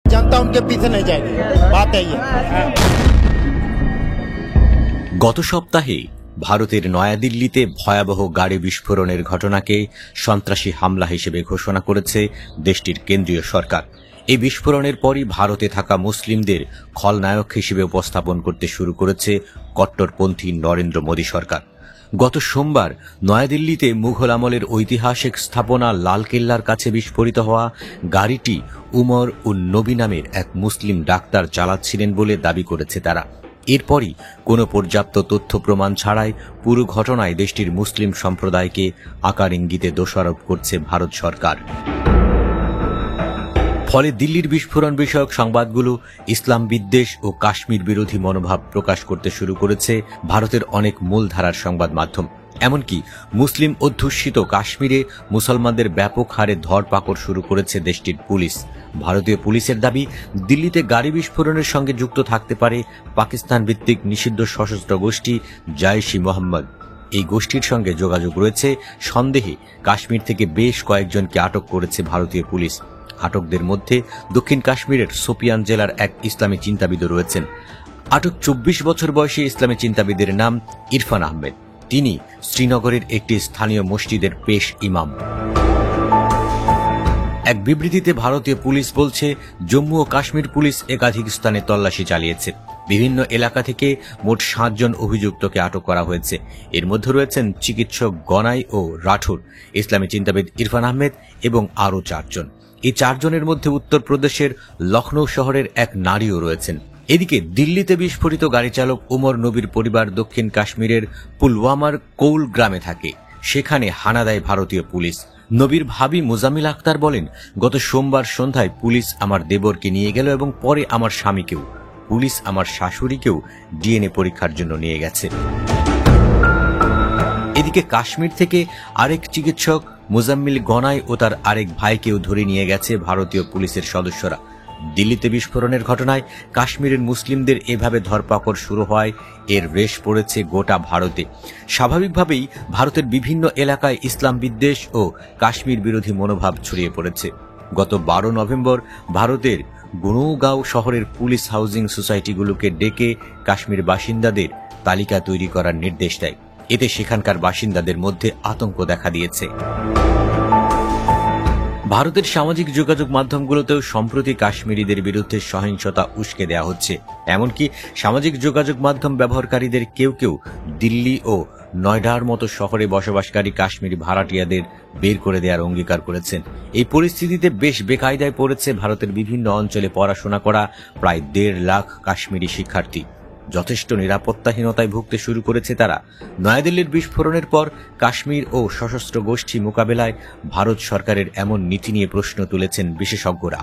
जनता उनके पीछे नहीं जाएगी, बात है ये। গত সপ্তাহে ভারতের নয়াদিল্লিতে ভয়াবহ গাড়ি বিস্ফোরণের ঘটনাকে সন্ত্রাসী হামলা হিসেবে ঘোষণা করেছে দেশটির কেন্দ্রীয় সরকার। এই বিস্ফোরণের পরই ভারতে থাকা মুসলিমদের খলনায়ক হিসেবে উপস্থাপন করতে শুরু করেছে কট্টরপন্থী নরেন্দ্র মোদী সরকার। গত সোমবার নয়াদিল্লিতে মুঘল আমলের ঐতিহাসিক স্থাপনা লালকেল্লার কাছে বিস্ফোরিত হওয়া গাড়িটি উমর উন নবী নামের এক মুসলিম ডাক্তার চালাচ্ছিলেন বলে দাবি করেছে তারা। এরপরই কোনো পর্যাপ্ত তথ্য প্রমাণ ছাড়াই পুরো ঘটনায় দেশটির মুসলিম সম্প্রদায়কে আকার ইঙ্গিতে দোষারোপ করছে ভারত সরকার। ফলে দিল্লির বিস্ফোরণ বিষয়ক সংবাদগুলো ইসলাম বিদ্বেষ ও কাশ্মীর বিরোধী মনোভাব প্রকাশ করতে শুরু করেছে ভারতের অনেক মূলধারার সংবাদ মাধ্যম। এমনকি মুসলিম অধ্যুষিত কাশ্মীরে মুসলমানদের ব্যাপক হারে ধরপাকড় শুরু করেছে দেশটির পুলিশ। ভারতীয় পুলিশের দাবি, দিল্লিতে গাড়ি বিস্ফোরণের সঙ্গে যুক্ত থাকতে পারে পাকিস্তান ভিত্তিক নিষিদ্ধ সশস্ত্র গোষ্ঠী জঈশ-ই মোহাম্মদ। এই গোষ্ঠীর সঙ্গে যোগাযোগ রয়েছে সন্দেহে কাশ্মীর থেকে বেশ কয়েকজনকে আটক করেছে ভারতীয় পুলিশ। আটকদের মধ্যে দক্ষিণ কাশ্মীরের শোপিয়ান জেলার এক ইসলামী চিন্তাবিদও রয়েছেন। আটক 24 বছর বয়সী ইসলামী চিন্তাবিদের নাম ইরফান আহমেদ। তিনি শ্রীনগরের একটি স্থানীয় মসজিদের পেশ ইমাম। এক বিবৃতিতে ভারতীয় পুলিশ বলছে, জম্মু ও কাশ্মীর পুলিশ একাধিক স্থানে তল্লাশি চালিয়েছে। বিভিন্ন এলাকা থেকে মোট 7 জন অভিযুক্তকে আটক করা হয়েছে। এর মধ্যে রয়েছেন চিকিৎসক গনাই ও রাঠোর, ইসলামী চিন্তাবিদ ইরফান আহমেদ এবং আরও 4 জন। এই 4 জনের মধ্যে উত্তরপ্রদেশের লখনৌ শহরের এক নারীও রয়েছেন। এদিকে দিল্লিতে বিস্ফোরিত গাড়ি চালক উমর নবীর পরিবার দক্ষিণ কাশ্মীরের পুলওয়ামার কৌল গ্রামে থাকে। সেখানে হানা দেয় ভারতীয় পুলিশ। নবীর ভাবি মুজাম্মিল আক্তার বলেন, গত সোমবার সন্ধ্যায় পুলিশ আমার দেবরকে নিয়ে গেল এবং পরে আমার স্বামীকেও। পুলিশ আমার শাশুড়িকেও ডিএনএ পরীক্ষার জন্য নিয়ে গেছে। এদিকে কাশ্মীর থেকে আরেক চিকিৎসক মুজাম্মিল গনাই ও তার আরেক ভাইকেও ধরে নিয়ে গেছে ভারতীয় পুলিশের সদস্যরা। দিল্লিতে বিস্ফোরণের ঘটনায় কাশ্মীরের মুসলিমদের এভাবে ধরপাকড় শুরু হয়, এর রেশ পড়েছে গোটা ভারতে। স্বাভাবিকভাবেই ভারতের বিভিন্ন এলাকায় ইসলাম বিদ্বেষ ও কাশ্মীর বিরোধী মনোভাব ছড়িয়ে পড়েছে। গত 12 নভেম্বর ভারতের গুরগাঁও শহরের পুলিশ হাউজিং সোসাইটিগুলোকে ডেকে কাশ্মীর বাসিন্দাদের তালিকা তৈরি করার নির্দেশ দেয়। এতে সেখানকার বাসিন্দাদের মধ্যে আতঙ্ক দেখা দিয়েছে। ভারতের সামাজিক যোগাযোগ মাধ্যমগুলোতেও সম্প্রতি কাশ্মীরিদের বিরুদ্ধে সহিংসতা উস্কে দেওয়া হচ্ছে। এমনকি সামাজিক যোগাযোগ মাধ্যম ব্যবহারকারীদের কেউ কেউ দিল্লি ও নয়ডার মতো শহরে বসবাসকারী কাশ্মীরি ভাড়াটিয়াদের বের করে দেওয়ার অঙ্গীকার করেছেন। এই পরিস্থিতিতে বেশ বেকায়দায় পড়েছে ভারতের বিভিন্ন অঞ্চলে পড়াশোনা করা প্রায় 1.5 লাখ কাশ্মীরি শিক্ষার্থী। যথেষ্ট নিরাপত্তাহীনতায় ভুগতে শুরু করেছে তারা। নয়াদিল্লির বিস্ফোরণের পর কাশ্মীর ও সশস্ত্র গোষ্ঠী মোকাবেলায় ভারত সরকারের এমন নীতি নিয়ে প্রশ্ন তুলেছেন বিশেষজ্ঞরা।